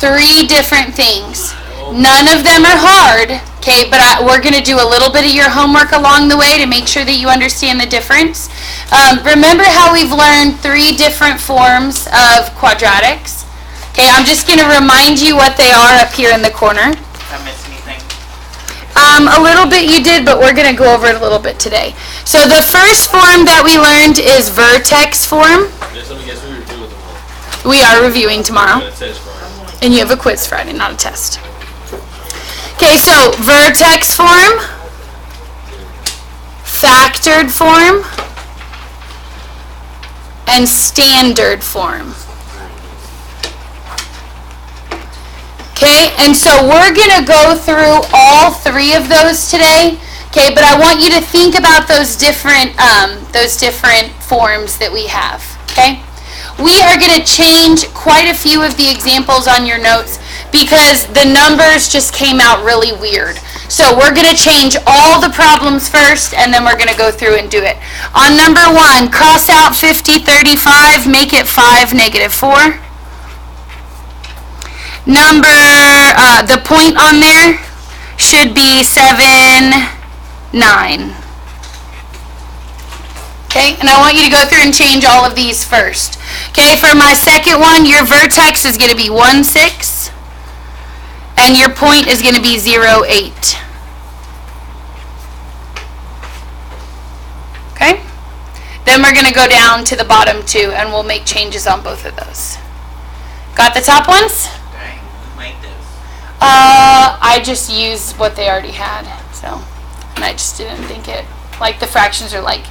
3 different things. None of them are hard, okay, but we're going to do a little bit of your homework along the way to make sure that you understand the difference. Remember how we've learned 3 different forms of quadratics? Okay, I'm just going to remind you what they are up here in the corner. Did I miss anything? A little bit you did, but we're going to go over it a little bit today. So the first form that we learned is vertex form. We are reviewing tomorrow. And you have a quiz Friday, not a test. Okay, so vertex form, factored form, and standard form. Okay, and so we're going to go through all 3 of those today. Okay, but I want you to think about those different forms that we have. Okay, we are going to change quite a few of the examples on your notes because the numbers just came out really weird. So we're going to change all the problems first, and then we're going to go through and do it. On number 1, cross out 50, 35, make it 5, negative 4. The point on there should be 7, 9. Okay, and I want you to go through and change all of these first. Okay, for my second one, your vertex is going to be 1, 6, and your point is going to be 0, 8. Okay, then we're going to go down to the bottom 2, and we'll make changes on both of those. Got the top ones? Dang, who made this? I just used what they already had, so, and I just didn't think it, like the fractions are like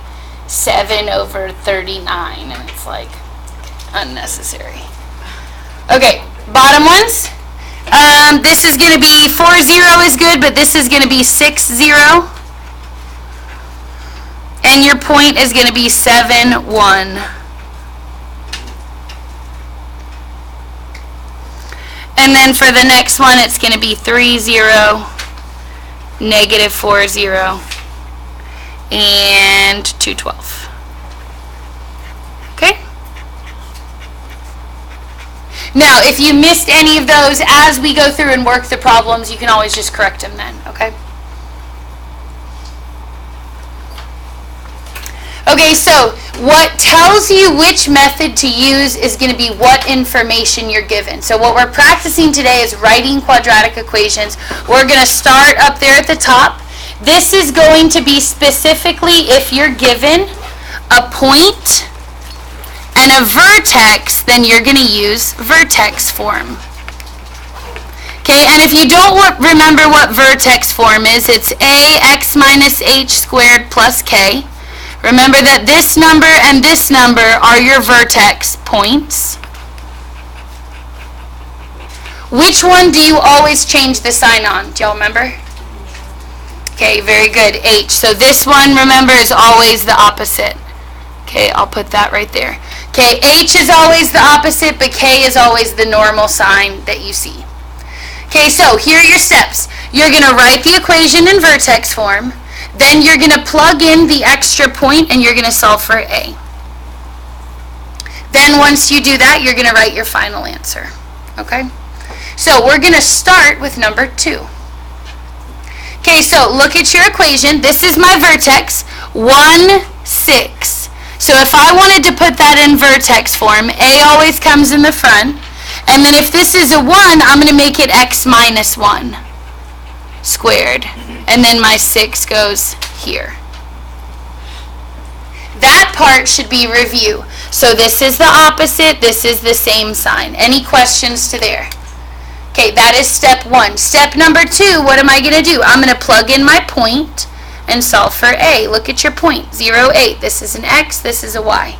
7 over 39, and it's like unnecessary. Okay, bottom ones. This is going to be 4, 0 is good, but this is going to be 6, 0. And your point is going to be 7, 1. And then for the next one, it's going to be 3, 0, negative 4, 0, and 2, 12. Okay? Now, if you missed any of those as we go through and work the problems, you can always just correct them then, okay? Okay, so what tells you which method to use is going to be what information you're given. So what we're practicing today is writing quadratic equations. We're going to start up there at the top. This is going to be specifically if you're given a point and a vertex, then you're going to use vertex form. Okay, and if you don't remember what vertex form is, it's ax minus h squared plus k. Remember that this number and this number are your vertex points. Which one do you always change the sign on? Do y'all remember? Okay, very good, h. So this one, remember, is always the opposite. Okay, I'll put that right there. Okay, h is always the opposite, but k is always the normal sign that you see. Okay, so here are your steps. You're going to write the equation in vertex form. Then you're going to plug in the extra point and you're going to solve for a. Then once you do that, you're going to write your final answer. Okay? So we're going to start with number 2. Okay, so look at your equation. This is my vertex, 1, 6. So if I wanted to put that in vertex form, a always comes in the front. And then if this is a 1, I'm going to make it x minus 1 squared. And then my 6 goes here. That part should be review. So this is the opposite, this is the same sign. Any questions to there? Okay, that is step 1. Step number 2, what am I going to do? I'm going to plug in my point and solve for a. Look at your point, 0, 8. This is an x, this is a y.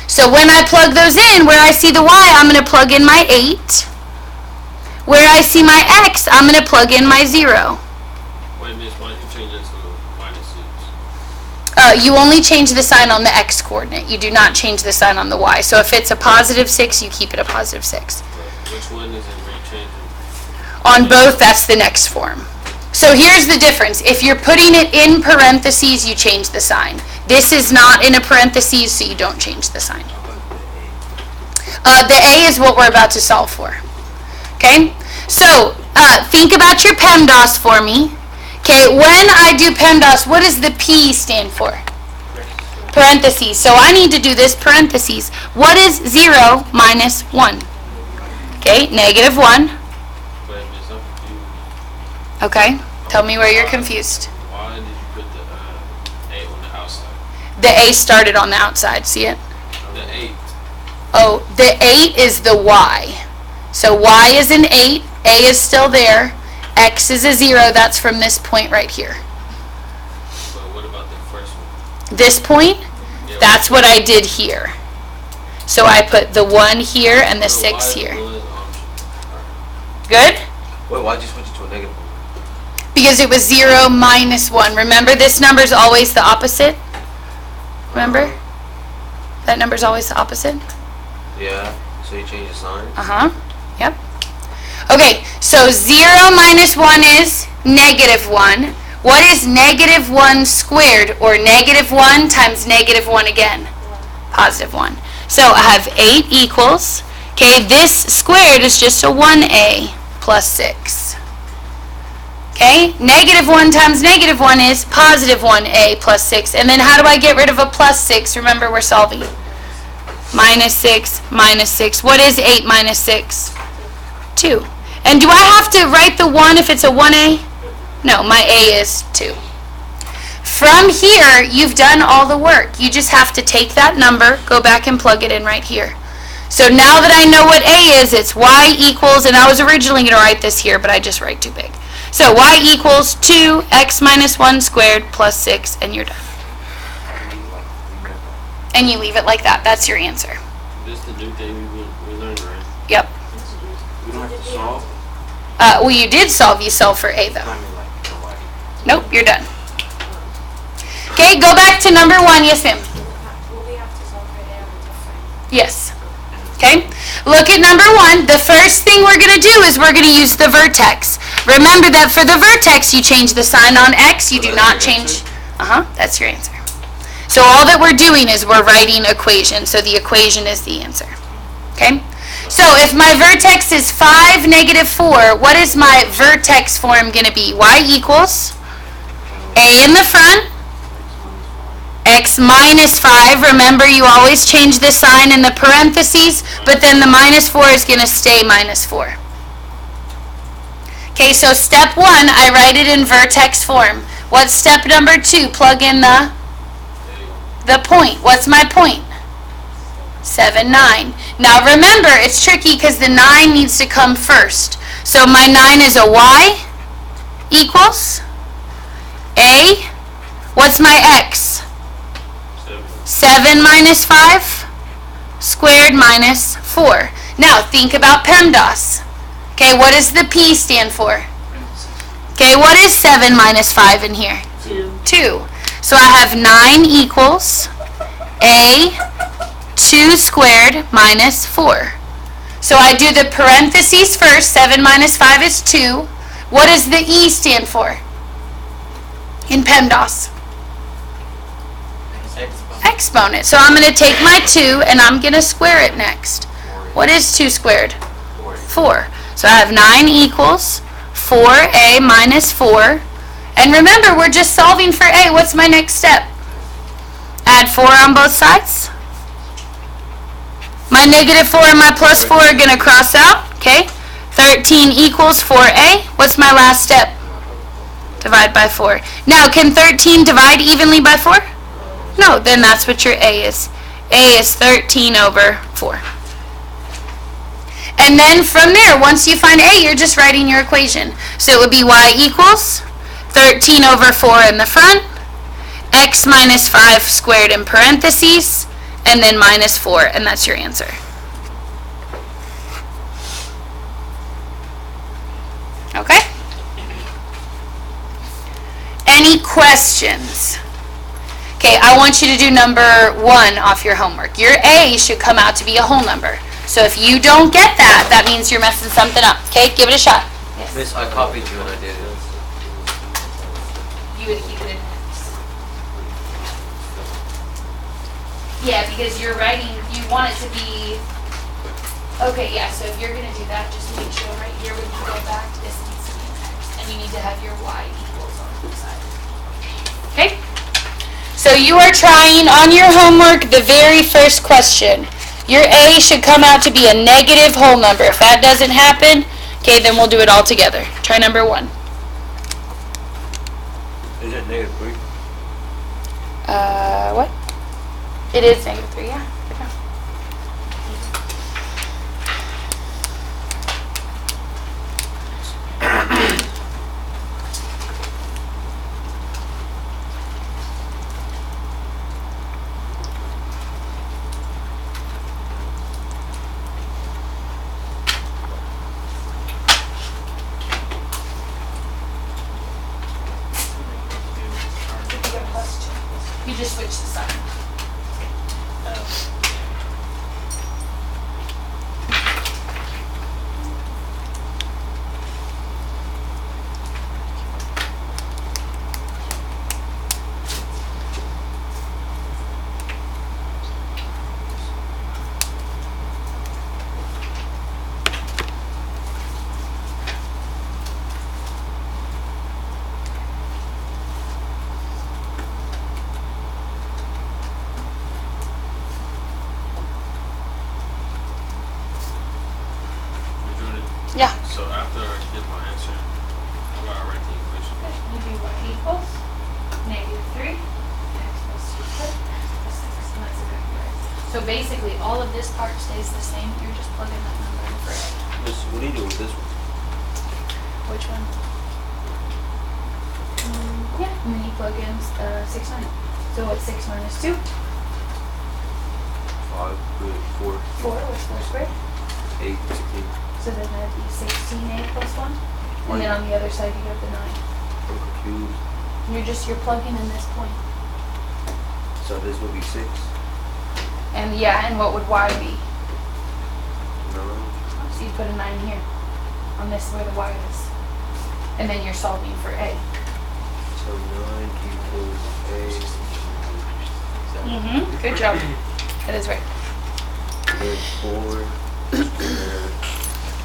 So when I plug those in, where I see the y, I'm going to plug in my 8. Where I see my x, I'm going to plug in my 0. You only change the sign on the x coordinate. You do not change the sign on the y. So if it's a positive 6, you keep it a positive 6. Which one is it rechanging? On both, that's the next form. So here's the difference. If you're putting it in parentheses, you change the sign. This is not in a parentheses, so you don't change the sign. The a is what we're about to solve for. Okay? So, think about your PEMDAS for me. Okay, when I do PEMDAS, what does the P stand for? Parentheses. So I need to do this parentheses. What is 0 minus 1? Okay, negative 1. But Miss, I'm confused. Okay, tell me where you're confused. Why did you put the 8 on the outside? The A started on the outside, see it? The 8. Oh, the 8 is the Y. So Y is an 8, A is still there, X is a 0, that's from this point right here. But what about the first one? This point, Yeah, that's what I did here. So I put the 1 here and the so 6 why is here. blue an option? Good? Wait, why'd you switch it to a negative one? Because it was 0 minus 1. Remember, this number's always the opposite? Remember? That number's always the opposite? Yeah, so you change the sign? Uh-huh. Yep. Okay, so 0 minus 1 is negative 1. What is negative 1 squared, or negative 1 times negative 1 again? Positive 1. So I have 8 equals, okay, this squared is just a 1a plus 6. Okay, negative 1 times negative 1 is positive 1a plus 6. And then how do I get rid of a plus 6? Remember, we're solving. Minus 6, minus 6. What is 8 minus 6? 2. And do I have to write the 1 if it's a 1a? No, my a is 2. From here, you've done all the work. You just have to take that number, go back and plug it in right here. So now that I know what a is, it's y equals, and I was originally going to write this here, but I just write too big. So y equals 2x minus 1 squared plus 6, and you're done. And you leave it like that. That's your answer. This the new thing we learned, right? Yep. We don't have to solve. Well, you did solve. You solved for a, though. I mean, like, you know, why? Nope, you're done. Okay, go back to number 1. Yes, ma'am. Will we have to solve for it different? Yes. Okay, look at number 1. The first thing we're going to do is we're going to use the vertex. Remember that for the vertex, you change the sign on X. You do not change. That's your answer. So all that we're doing is we're writing equation. So the equation is the answer. Okay? So if my vertex is 5, negative 4, what is my vertex form going to be? Y equals A in the front, X minus 5. Remember, you always change the sign in the parentheses, but then the minus 4 is going to stay minus 4. Okay, so step 1, I write it in vertex form. What's step number 2? Plug in the point. What's my point? 7, 9. Now remember, it's tricky because the 9 needs to come first. So my 9 is a y equals a. What's my x? 7 minus 5 squared minus 4. Now think about PEMDAS. Okay, what does the P stand for? Okay, what is 7 minus 5 in here? 2. So I have 9 equals a 2 squared minus 4. So I do the parentheses first. 7 minus 5 is 2. What does the E stand for in PEMDAS? Exponent. So I'm going to take my 2 and I'm going to square it next. What is 2 squared? 4. So I have 9 equals 4a minus 4. And remember, we're just solving for a. What's my next step? Add 4 on both sides. My negative 4 and my plus 4 are going to cross out. Okay. 13 equals 4a. What's my last step? Divide by 4. Now, can 13 divide evenly by 4? No, then that's what your a is. A is 13 over 4. And then from there, once you find a, you're just writing your equation. So it would be y equals 13 over 4 in the front, x minus 5 squared in parentheses, and then minus 4, and that's your answer. Okay? Any questions? Okay, I want you to do number 1 off your homework. Your A should come out to be a whole number. So if you don't get that, that means you're messing something up. Okay, give it a shot. Yes. Miss, I copied you and I did it. You would keep it in X. Yeah, because you're writing, you want it to be, okay, yeah, so if you're going to do that, just make sure right here when you go back, this needs to be an x, and you need to have your y equals on the side. Okay? So you are trying on your homework the very first question. Your a should come out to be a negative whole number. If that doesn't happen, okay, then we'll do it all together. Try number 1. Is it negative 3? What? It is negative 3, yeah. You just switch the sign. Yeah. So after I get my answer, how do I write the equation? You do y equals negative 3, x plus 2 squared, x plus 6, and that's exactly right. So basically, all of this part stays the same. You're just plugging that number in for a. Miss, what do you do with this one? Which one? Yeah, and then you plug in 6, 9. So what's 6 minus 2? 5, good, 4, 4. What's 4 squared? 8, 16. So then that'd be 16a plus 1. And then on the other side, you have the 9. I'm confused. You're plugging in this point. So this would be 6. And yeah, and what would y be? 9. So you put a 9 here. On this where the y is. And then you're solving for a. So 9 equals A. Good job. That is right. Then 4 squared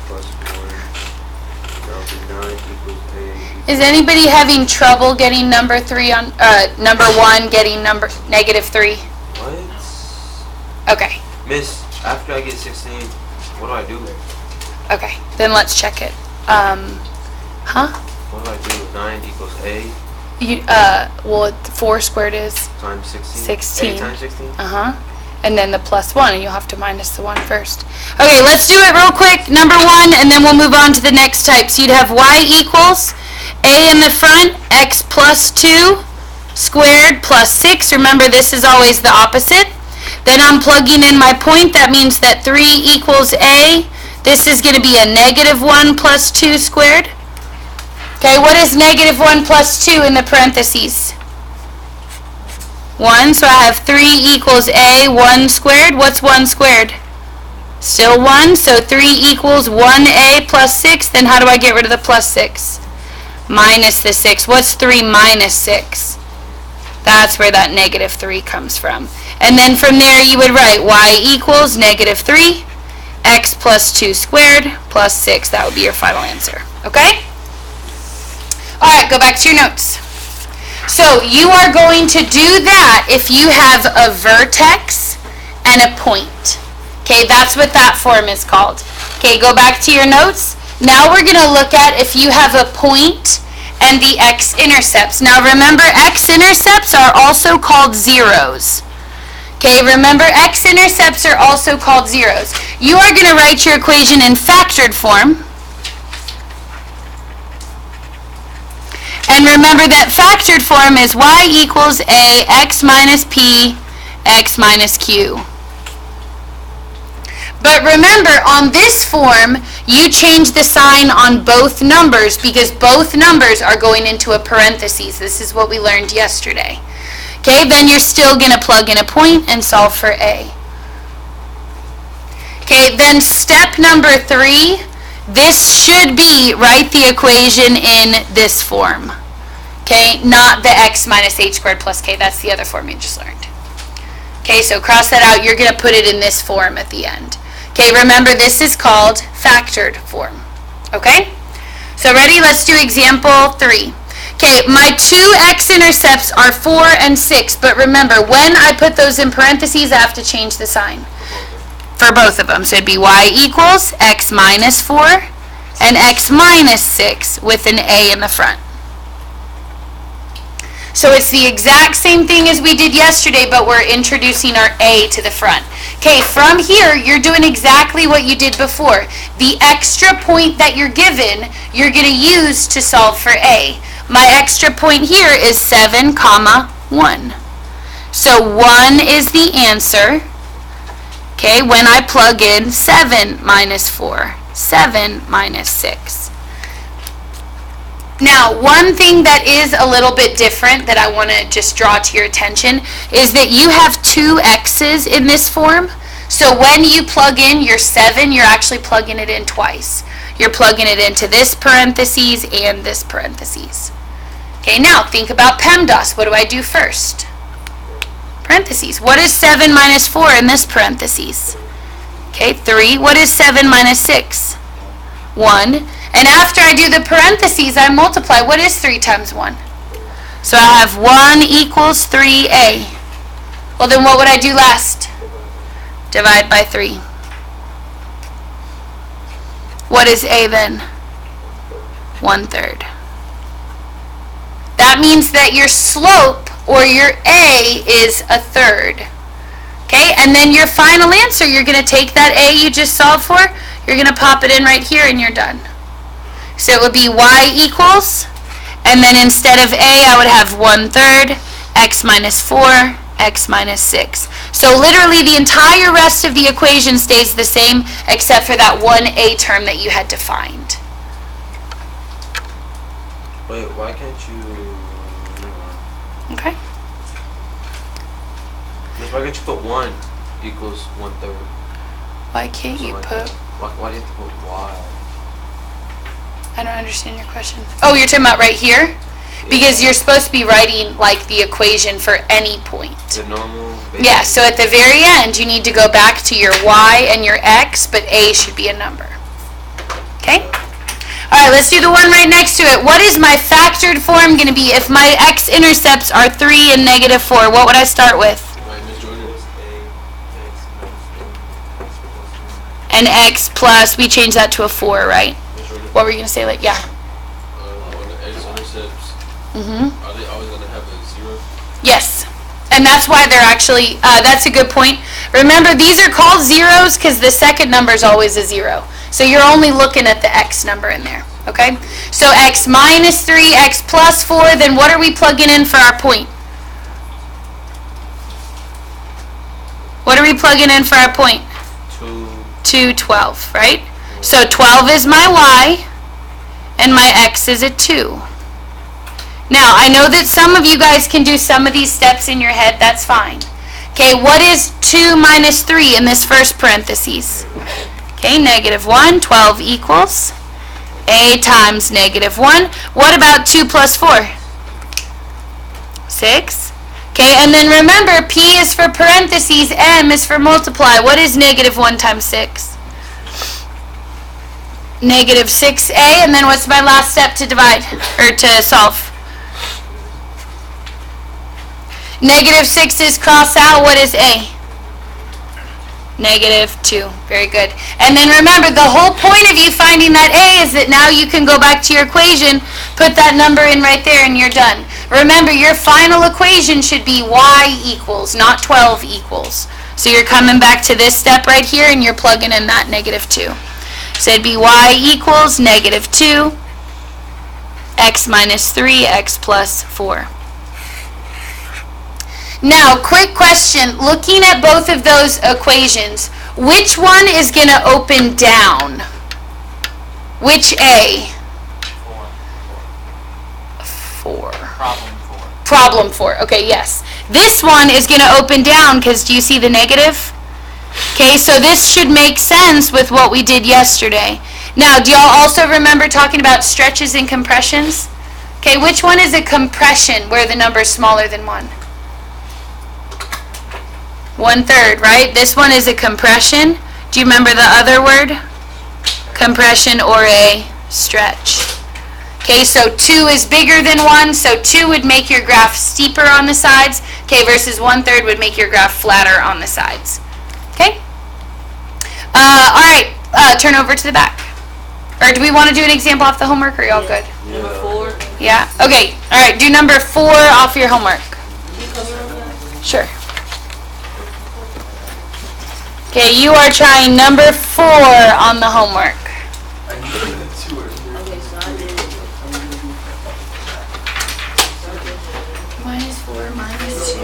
plus 1. That'll be 9 equals A. Is anybody having trouble getting number 3 on number 1 getting number negative 3? What? Okay. Miss, after I get 16, what do I do? Okay. Then let's check it. What do I do? 9 equals A You well 4 squared is times 16? 16. A times 16? And then the plus 1, and you'll have to minus the 1 first. Okay, let's do it real quick. Number 1, and then we'll move on to the next type. So you'd have y equals a in the front, x plus 2 squared plus 6. Remember, this is always the opposite. Then I'm plugging in my point. That means that 3 equals a. This is going to be a negative 1 plus 2 squared. Okay, what is negative 1 plus 2 in the parentheses? 1, so I have 3 equals a, 1 squared. What's 1 squared? Still 1, so 3 equals 1a plus 6. Then how do I get rid of the plus 6? Minus the 6. What's 3 minus 6? That's where that negative 3 comes from. And then from there you would write y equals negative 3, x plus 2 squared plus 6. That would be your final answer. Okay? Alright, go back to your notes. So you are going to do that if you have a vertex and a point. Okay, that's what that form is called. Okay, go back to your notes. Now we're going to look at if you have a point and the x-intercepts. Now remember, x-intercepts are also called zeros. Okay, remember, x-intercepts are also called zeros. You are going to write your equation in factored form. And remember that factored form is y equals a, x minus p, x minus q. But remember, on this form, you change the sign on both numbers because both numbers are going into a parentheses. This is what we learned yesterday. Okay, then you're still going to plug in a point and solve for a. Okay, then step number 3, this should be write the equation in this form. Okay, not the x minus h squared plus k. That's the other form you just learned. Okay, so cross that out. You're going to put it in this form at the end. Okay, remember this is called factored form. Okay? So ready? Let's do example 3. Okay, my two x-intercepts are 4 and 6, but remember, when I put those in parentheses, I have to change the sign for both of them. So it'd be y equals x minus 4 and x minus 6 with an a in the front. So it's the exact same thing as we did yesterday, but we're introducing our a to the front. Okay, from here, you're doing exactly what you did before. The extra point that you're given, you're going to use to solve for a. My extra point here is 7, 1. So 1 is the answer. Okay, when I plug in 7 minus 4, 7 minus 6. Now, one thing that is a little bit different that I want to just draw to your attention is that you have two x's in this form. So when you plug in your 7, you're actually plugging it in twice. You're plugging it into this parentheses and this parentheses. Okay, now think about PEMDAS. What do I do first? Parentheses. What is 7 minus 4 in this parentheses? Okay, 3. What is 7 minus 6? 1. And after I do the parentheses, I multiply. What is 3 times 1? So I have 1 equals 3a. Well, then what would I do last? Divide by 3. What is a then? 1/3. That means that your slope, or your a, is 1/3. Okay, and then your final answer, you're going to take that a you just solved for, you're going to pop it in right here, and you're done. So it would be y equals, and then instead of a, I would have 1/3, x minus 4, x minus 6. So literally the entire rest of the equation stays the same, except for that one a term that you had to find. Wait, why can't you... Okay. Why can't you put 1 equals 1/3? Why can't you put... Why do you have to put y? I don't understand your question. Oh, you're talking about right here? Because you're supposed to be writing like the equation for any point. The normal... basic. Yeah, so at the very end, you need to go back to your y and your x, but a should be a number. Okay? All right, let's do the one right next to it. What is my factored form going to be if my x-intercepts are 3 and -4? What would I start with? And x plus, we changed that to a 4, right? What were you going to say? Like, yeah. When the x-intercepts, are they always going to have a 0? Yes. And that's why they're actually, that's a good point. Remember, these are called zeros because the second number is always a 0. So you're only looking at the x number in there, okay? So x minus 3, x plus 4, then what are we plugging in for our point? What are we plugging in for our point? 2, 12, right? So 12 is my y, and my x is a 2. Now, I know that some of you guys can do some of these steps in your head. That's fine. Okay, what is 2 minus 3 in this first parentheses? Okay, -1, 12 equals a times -1. What about 2 plus 4? 6. Okay, and then remember, p is for parentheses, m is for multiply. What is -1 times 6? -6a, and then what's my last step to divide, or to solve? -6 is crossed out. What is a? -2. Very good. And then remember, the whole point of you finding that a is that now you can go back to your equation, put that number in right there, and you're done. Remember, your final equation should be y equals, not 12 equals. So you're coming back to this step right here, and you're plugging in that -2. So it'd be y equals -2, x minus 3, x plus 4. Now, quick question. Looking at both of those equations, which one is going to open down? Which a? 4. Problem 4. Okay, yes. This one is going to open down because do you see the negative? Okay, so this should make sense with what we did yesterday. Now, do y'all also remember talking about stretches and compressions? Okay, which one is a compression where the number is smaller than 1? 1/3, right? This one is a compression. Do you remember the other word? Compression or a stretch. Okay, so 2 is bigger than 1, so 2 would make your graph steeper on the sides, okay, versus 1/3 would make your graph flatter on the sides. Okay? All right, turn over to the back. Or do we want to do an example off the homework, or are y'all good? Number 4. Yeah? Okay, all right, do number 4 off your homework. Sure. Okay, you are trying number 4 on the homework. Minus 4 minus 2.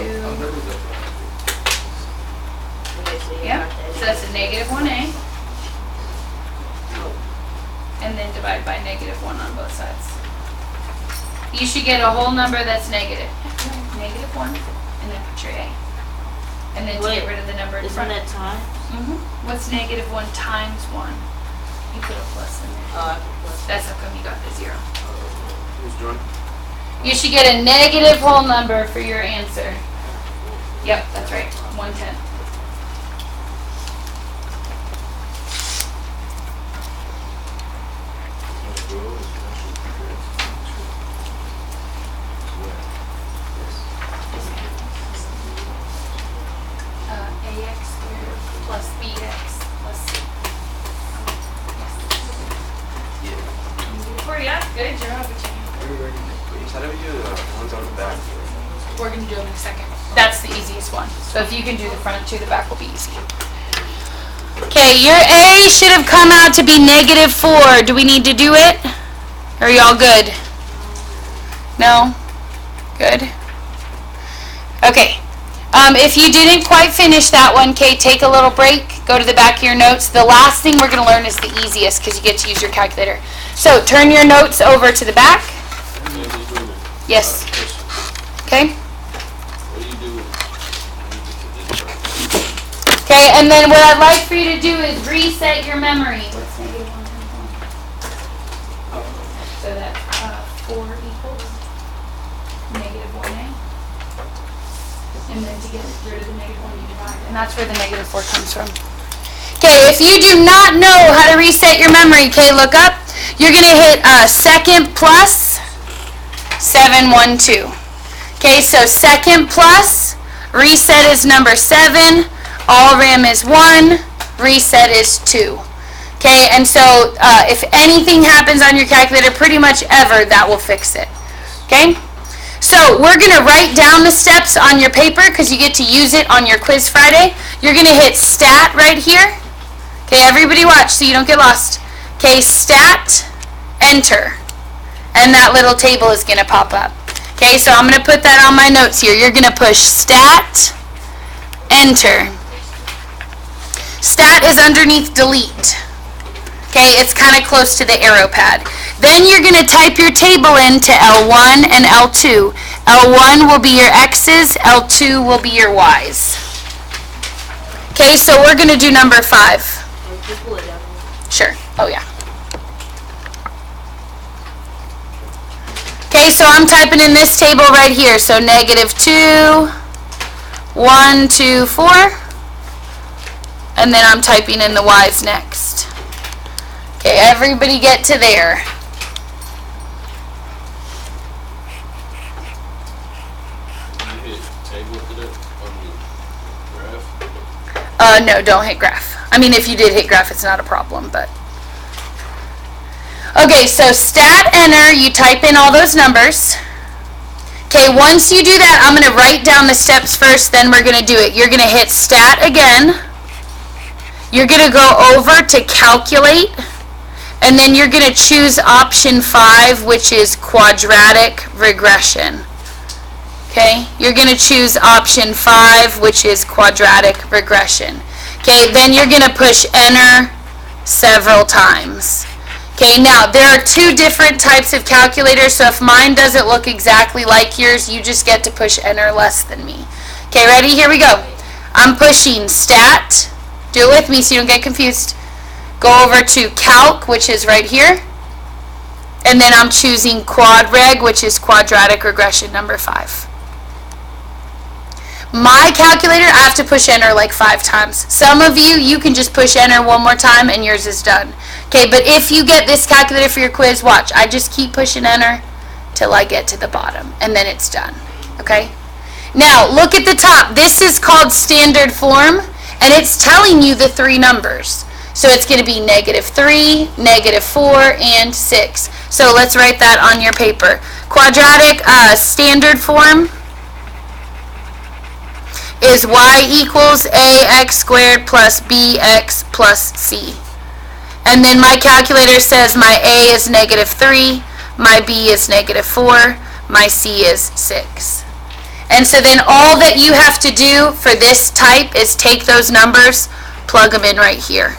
Yep, so that's a negative 1a. And then divide by negative 1 on both sides. You should get a whole number that's negative. Negative 1, and then put your a. And then to get rid of the number in Isn't front. that time? What's negative 1 times 1? You put a plus in there. I can plus. That's how come you got the 0. Who's drawing? You should get a negative whole number for your answer. Yep, that's right. 1/10. AX squared plus BX plus C. For ya. Good job. How do we do the ones on the back? We're going to do them in a second. That's the easiest one. So if you can do the front two, the back will be easy. Okay, your A should have come out to be negative 4. Do we need to do it? Are y'all good? No? Good? Okay. If you didn't quite finish that one, okay, take a little break. Go to the back of your notes. The last thing we're going to learn is the easiest because you get to use your calculator. So turn your notes over to the back. Yes. Okay. What do you do when you get to this part? Okay, and then what I'd like for you to do is reset your memory. What's negative 1 times 1? So that 4 equals negative 1a. And then to get rid of the negative 1, you divide. And that's where the negative 4 comes from. Okay, if you do not know how to reset your memory, okay, look up. You're going to hit second plus 712. Okay, so second plus, reset is number 7, all RAM is 1, reset is 2. Okay, and so if anything happens on your calculator, pretty much ever, that will fix it. Okay? So we're going to write down the steps on your paper because you get to use it on your quiz Friday. You're going to hit stat right here. Okay, everybody watch so you don't get lost. Okay, stat, enter. And that little table is going to pop up. Okay, so I'm going to put that on my notes here. You're going to push stat, enter. Stat is underneath delete. Okay, it's kind of close to the arrow pad. Then you're going to type your table into L1 and L2. L1 will be your X's, L2 will be your Y's. Okay, so we're going to do number 5. Sure. Oh, yeah. Okay, so I'm typing in this table right here. So negative 2, 1, 2, 4. And then I'm typing in the Y's next. Okay, everybody get to there. You hit table with it on your graph? No, don't hit graph. I mean, if you did hit graph, it's not a problem, but. Okay, so stat, enter, you type in all those numbers. Okay, once you do that, I'm going to write down the steps first, then we're going to do it. You're going to hit stat again. You're going to go over to calculate, and then you're going to choose option 5, which is quadratic regression. Okay, you're going to choose option 5, which is quadratic regression. Okay, then you're going to push enter several times. Okay, now there are 2 different types of calculators, so if mine doesn't look exactly like yours, you just get to push enter less than me. Okay, ready? Here we go. I'm pushing stat. Do it with me so you don't get confused. Go over to calc, which is right here. And then I'm choosing quad reg, which is quadratic regression number 5. My calculator, I have to push enter like 5 times. Some of you, you can just push enter one more time and yours is done. Okay, but if you get this calculator for your quiz, watch. I just keep pushing enter till I get to the bottom, and then it's done. Okay? Now, look at the top. This is called standard form, and it's telling you the 3 numbers. So it's going to be -3, -4, and 6. So let's write that on your paper. Quadratic standard form is y equals ax squared plus bx plus c. And then my calculator says my a is -3, my b is -4, my c is 6. And so then all that you have to do for this type is take those numbers, plug them in right here.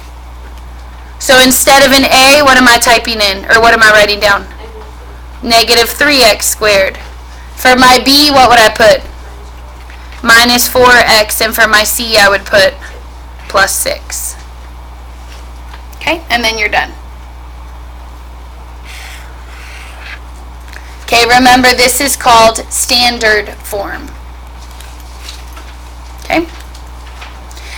So instead of an a, what am I typing in? Or what am I writing down? -3x squared. For my b, what would I put? -4x. And for my c, I would put +6. Okay, and then you're done. Okay, remember this is called standard form. Okay?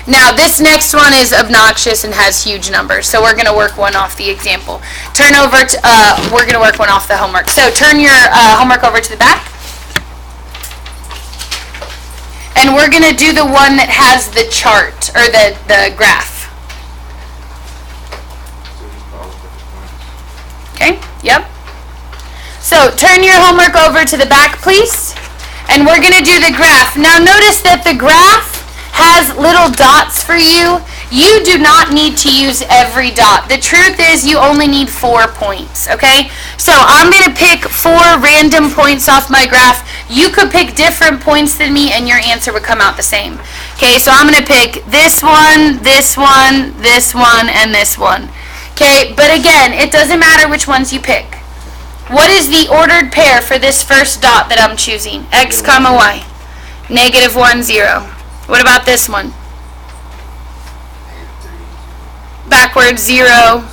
Now this next one is obnoxious and has huge numbers, so we're going to work one off the example. Turn over to, we're going to work one off the homework. So turn your homework over to the back. And we're going to do the one that has the chart, or the graph. Okay, yep. So turn your homework over to the back, please. And we're going to do the graph. Now notice that the graph has little dots for you. You do not need to use every dot. The truth is you only need 4 points, okay? So I'm going to pick 4 random points off my graph. You could pick different points than me and your answer would come out the same. Okay, so I'm going to pick this one, this one, this one, and this one. Okay, but again, it doesn't matter which ones you pick. What is the ordered pair for this first dot that I'm choosing? X comma y. -1, 0. What about this one? Backwards 0,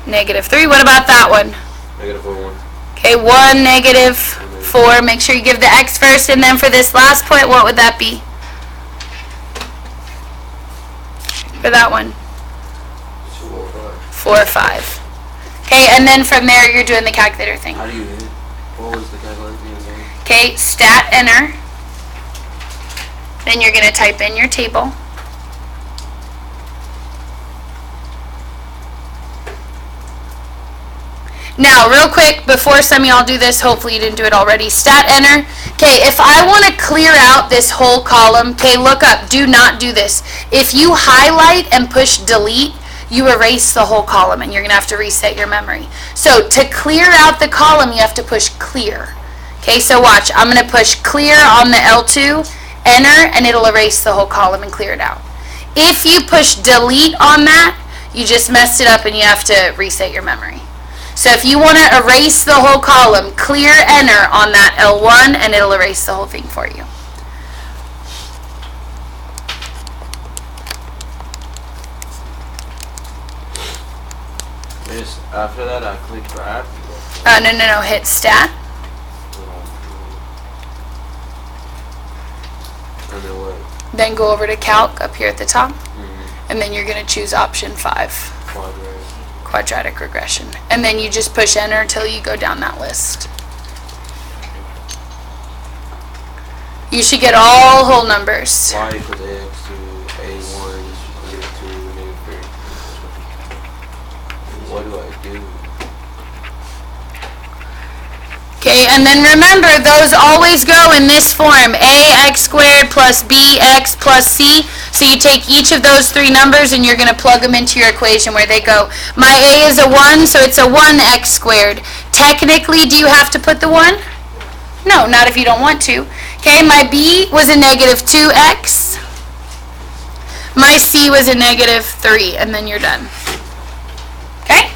-3. What about that one? -4, 1. Okay, 1, -4. Make sure you give the x first, and then for this last point, what would that be? For that one? 4 or 5. Okay, and then from there, you're doing the calculator thing. How do you hit? What was the calculator thing again? Okay, stat enter. Then you're going to type in your table. Now, real quick, before some of y'all do this, hopefully you didn't do it already, stat enter. Okay, if I want to clear out this whole column, okay, look up, do not do this. If you highlight and push delete, you erase the whole column and you're going to have to reset your memory. So to clear out the column, you have to push clear. Okay, so watch, I'm going to push clear on the L2, enter, and it'll erase the whole column and clear it out. If you push delete on that, you just messed it up and you have to reset your memory. So if you want to erase the whole column, clear enter on that L1 and it'll erase the whole thing for you. Miss, after that I click graph. No, hit stat. And then what? Then go over to calc up here at the top. And then you're going to choose option 5. Quadratic regression. And then you just push enter until you go down that list. You should get all whole numbers. Y equals ax to a1 equals to -3. What do I do? Okay, and then remember, those always go in this form, ax squared plus bx plus c. So you take each of those 3 numbers and you're going to plug them into your equation where they go. My a is a 1, so it's a 1x squared. Technically, do you have to put the 1? No, not if you don't want to. Okay, my b was a -2x. My c was a -3, and then you're done. Okay?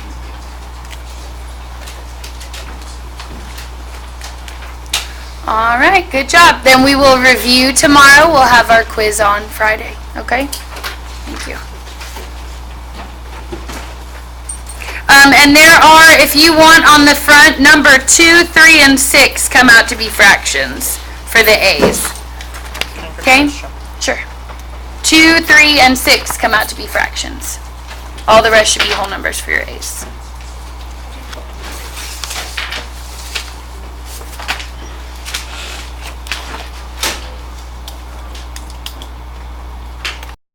All right, good job. Then we will review tomorrow. We'll have our quiz on Friday. Okay? Thank you. And there are, if you want on the front, number 2, 3, and 6 come out to be fractions for the A's. Okay? 2, 3, and 6 come out to be fractions. All the rest should be whole numbers for your a's.